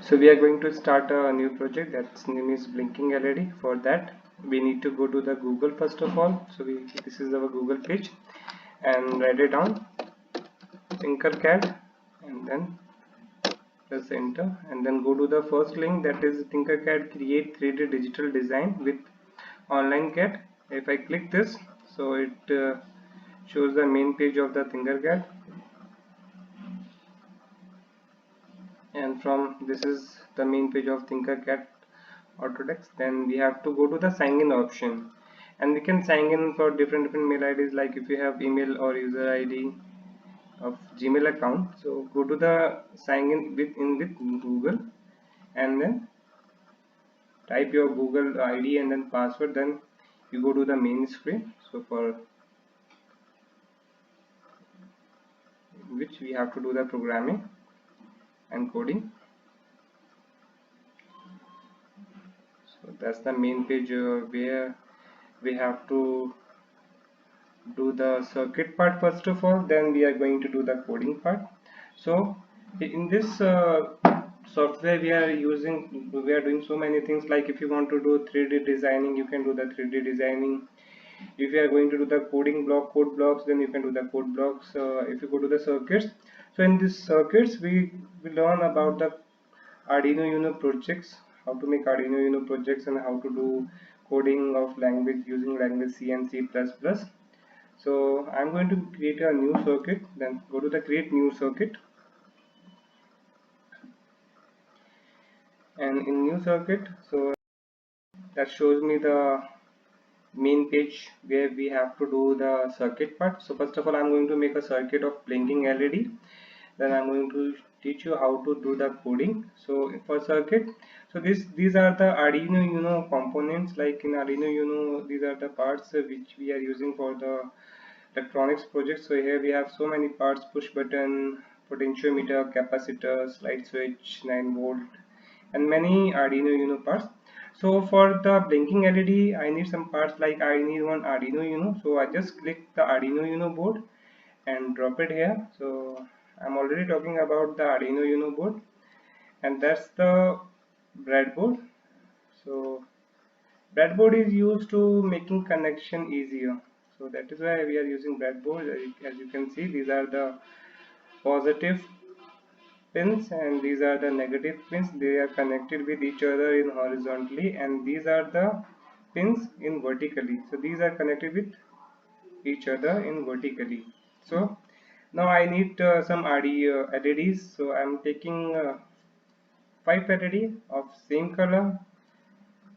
So we are going to start a new project that's name is blinking LED. For that we need to go to the Google first of all. So this is our Google page and write it down Tinkercad and then press enter and then go to the first link, that is Tinkercad create 3D digital design with online CAD. If I click this, so it shows the main page of the Tinkercad, and from this is the main page of Tinkercad Autodesk. Then we have to go to the sign in option, and we can sign in for different mail IDs, like if you have email or user ID of Gmail account. So go to the sign in with Google and then type your Google ID and then password. Then you go to the main screen. So for which we have to do the programming and coding. So that's the main page where we have to do the circuit part first of all, then we are going to do the coding part. So in this software we are doing so many things, like if you want to do 3D designing, you can do the 3D designing. If you are going to do the code blocks, then you can do the code blocks. If you go to the circuits, so in this circuits we learn about the Arduino Uno projects, how to make Arduino Uno projects and how to do coding of language using language C and C++. So I'm going to create a new circuit, then go to the create new circuit, and in new circuit, so that shows me the main page where we have to do the circuit part. So first of all, I'm going to make a circuit of blinking LED, then I'm going to teach you how to do the coding. So for circuit, so these are the Arduino Uno components. Like in Arduino Uno, these are the parts which we are using for the electronics project. So here we have so many parts: push button, potentiometer, capacitor, light switch, 9 volt, and many Arduino Uno parts. So for the blinking LED, I need some parts, like I need one Arduino Uno. So I just click the Arduino Uno board and drop it here. So I'm already talking about the Arduino Uno board, and that's the breadboard. So breadboard is used to making connection easier. So that is why we are using breadboard. As you can see, these are the positive pins and these are the negative pins. They are connected with each other in horizontally, and these are the pins in vertically. So these are connected with each other in vertically. So now I need some LEDs. So I'm taking 5 LED of same color,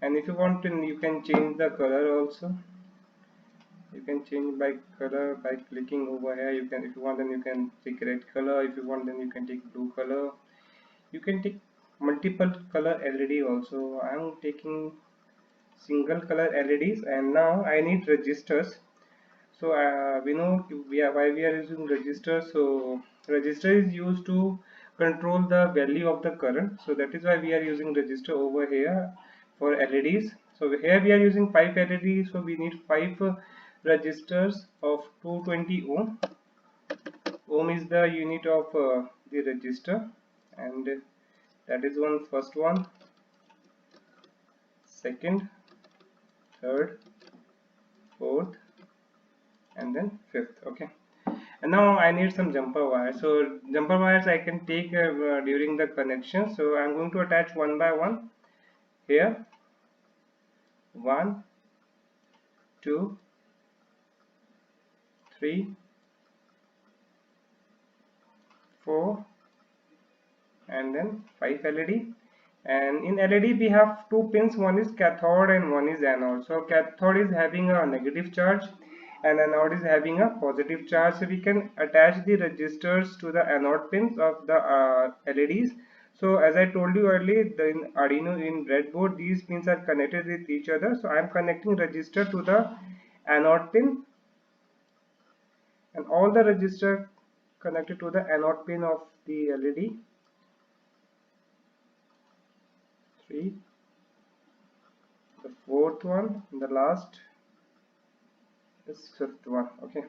and if you want to, you can change the color also. You can change by color by clicking over here. You can, if you want, then you can take red color. If you want, then you can take blue color. You can take multiple color LED also. I'm taking single color LEDs, and now I need registers. So we know why we are using register. So register is used to control the value of the current. So that is why we are using register over here for LEDs. So here we are using 5 LEDs. So we need 5 registers of 220 ohm. Ohm is the unit of the register, and that is first one, second, third, fourth, and then fifth. Okay. And now I need some jumper wires. So jumper wires I can take during the connection. So I'm going to attach one by one here. 1, 2, 3, 4, and then 5 LED. And in LED we have 2 pins, one is cathode and one is anode. So cathode is having a negative charge and anode is having a positive charge. So we can attach the resistors to the anode pins of the LEDs. So as I told you earlier, in Arduino, in breadboard, these pins are connected with each other. So I am connecting resistor to the anode pin, and all the resistor connected to the anode pin of the LED. 3, the fourth one, the last is fifth one. Okay,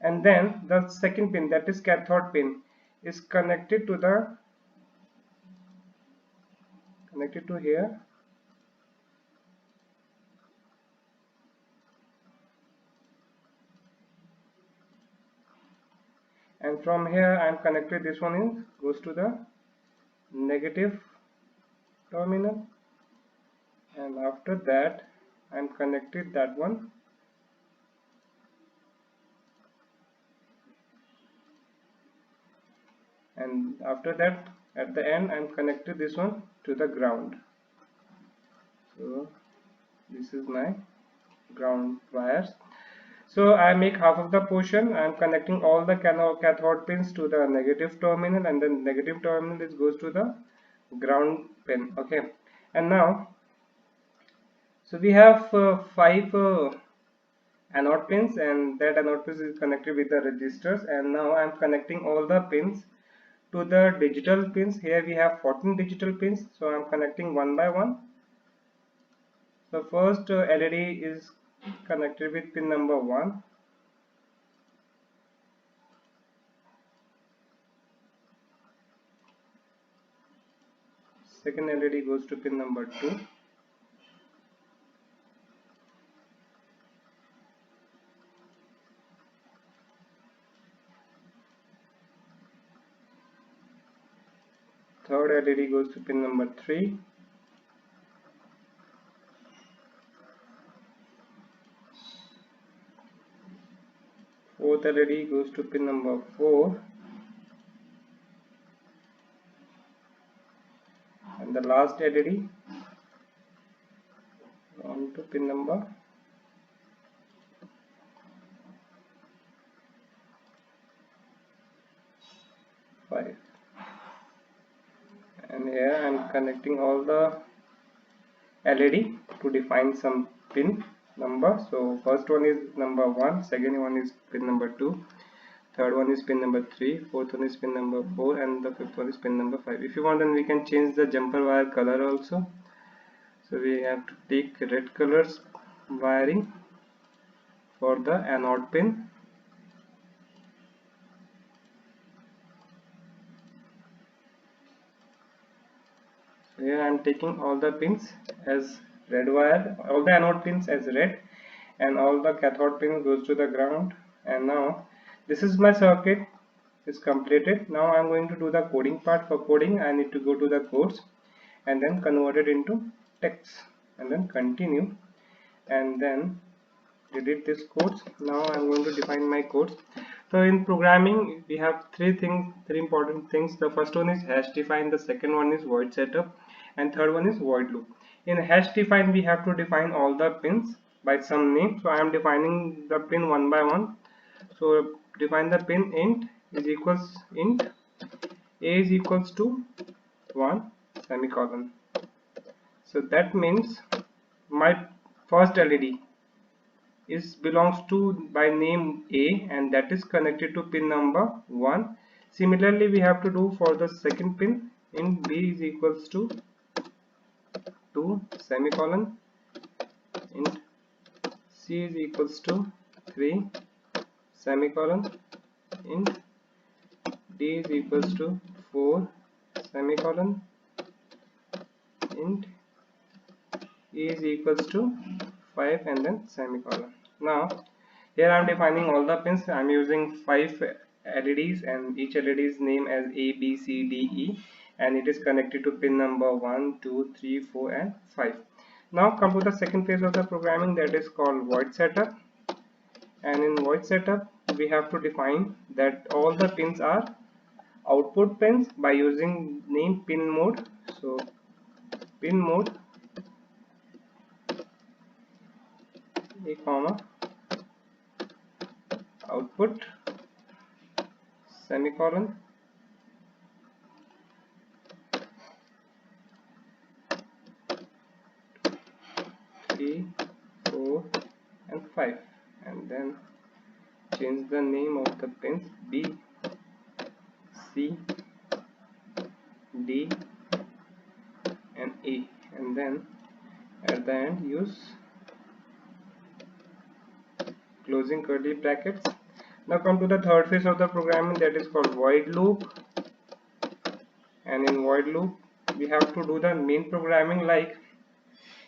and then the second pin, that is cathode pin, is connected to the connect it to here, and from here I am connected, this one is goes to the negative terminal, and after that I am connected that one, and after that at the end I am connected this one to the ground. So this is my ground wires. So I make half of the portion. I am connecting all the cathode pins to the negative terminal, and then negative terminal is goes to the ground pin. Okay, and now so we have 5 anode pins, and that anode pins is connected with the resistors, and now I am connecting all the pins to the digital pins. Here we have 14 digital pins, so I am connecting one by one. So first LED is connected with pin number 1. Second LED goes to pin number 2. Third LED goes to pin number 3. Fourth LED goes to pin number 4. And the last LED on to pin number 5. And here I am connecting all the LED to define some pin number. So first one is number 1, second one is pin number 2, third one is pin number 3, fourth one is pin number 4, and the fifth one is pin number 5. If you want, then we can change the jumper wire color also. So we have to take red colors wiring for the anode pin. So here I am taking all the pins as red wire, all the anode pins as red, and all the cathode pins goes to the ground. And now this is my circuit is completed. Now I am going to do the coding part. For coding I need to go to the codes and then convert it into text, and then continue, and then delete this codes. Now I am going to define my codes. So in programming we have three important things. The first one is hash define, the second one is void setup, and third one is void loop. In hash define we have to define all the pins by some name. So I am defining the pin one by one. So define the pin int is equals int a is equals to 1 semicolon. So that means my first LED is belongs to by name A, and that is connected to pin number 1. Similarly we have to do for the second pin. Int B is equals to 2 semicolon, int C is equals to 3 semicolon, int D is equals to 4 semicolon, int E is equals to 5, and then semicolon. Now here I am defining all the pins. I am using 5 LEDs, and each LED is named as A, B, C, D, E, and it is connected to pin number 1, 2, 3, 4, and 5. Now come to the second phase of the programming, that is called void setup. And in void setup we have to define that all the pins are output pins by using name pin mode. So pin mode a comma output semicolon, three, 4, and 5, and then change the name of the pins B, C, D, and E, and then at the end use closing curly brackets. Now come to the third phase of the programming, that is called void loop. And in void loop we have to do the main programming. Like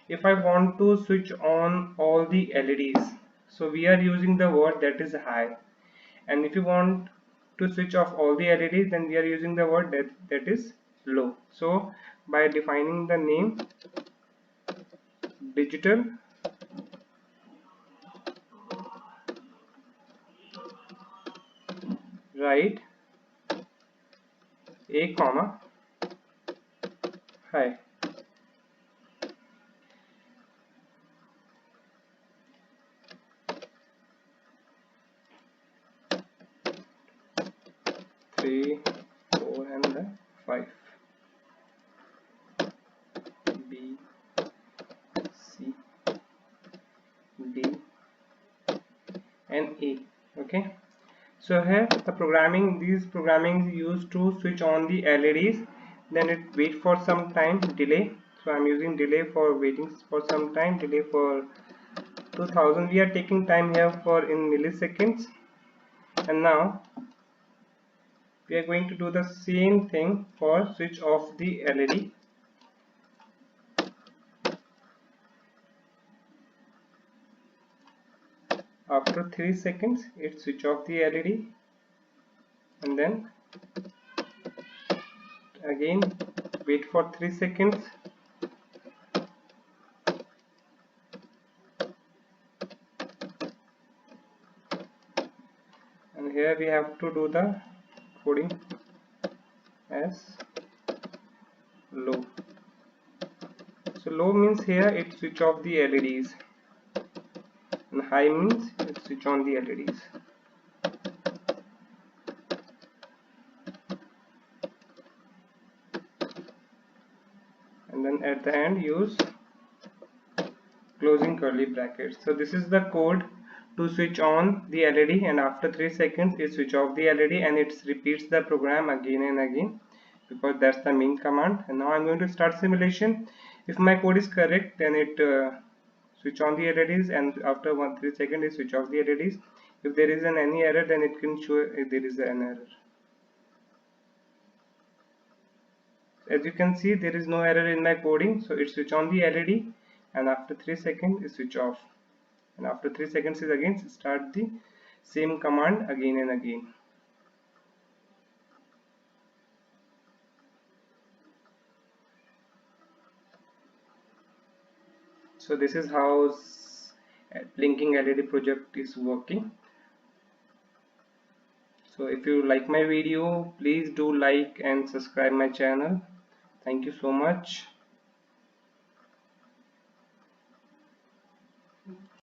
if I want to switch on all the LEDs, so we are using the word that is high, and if you want to switch off all the LEDs, then we are using the word that is low. So by defining the name digital write a comma high, 3, 4 and the 5, B, C, D and A. Okay, so here the programming, these programming is used to switch on the LEDs, then it wait for some time, delay. So I'm using delay for waiting for some time, delay for 2000. We are taking time here for in milliseconds. And now we are going to do the same thing for switch off the LED. After 3 seconds it switch off the LED, and then again wait for 3 seconds, and here we have to do the coding as low. So low means here it switch off the LEDs, and high means it switch on the LEDs. And then at the end use closing curly brackets. So this is the code to switch on the LED, and after 3 seconds it switch off the LED, and it repeats the program again and again, because that's the main command. And now I'm going to start simulation. If my code is correct, then it switch on the LEDs, and after 3 seconds it switch off the LEDs. If there is any error, then it can show if there is an error. As you can see, there is no error in my coding, so it switch on the LED, and after 3 seconds it switch off, and after 3 seconds is again start the same command again and again. So this is how blinking LED project is working. So if you like my video, please do like and subscribe my channel. Thank you so much.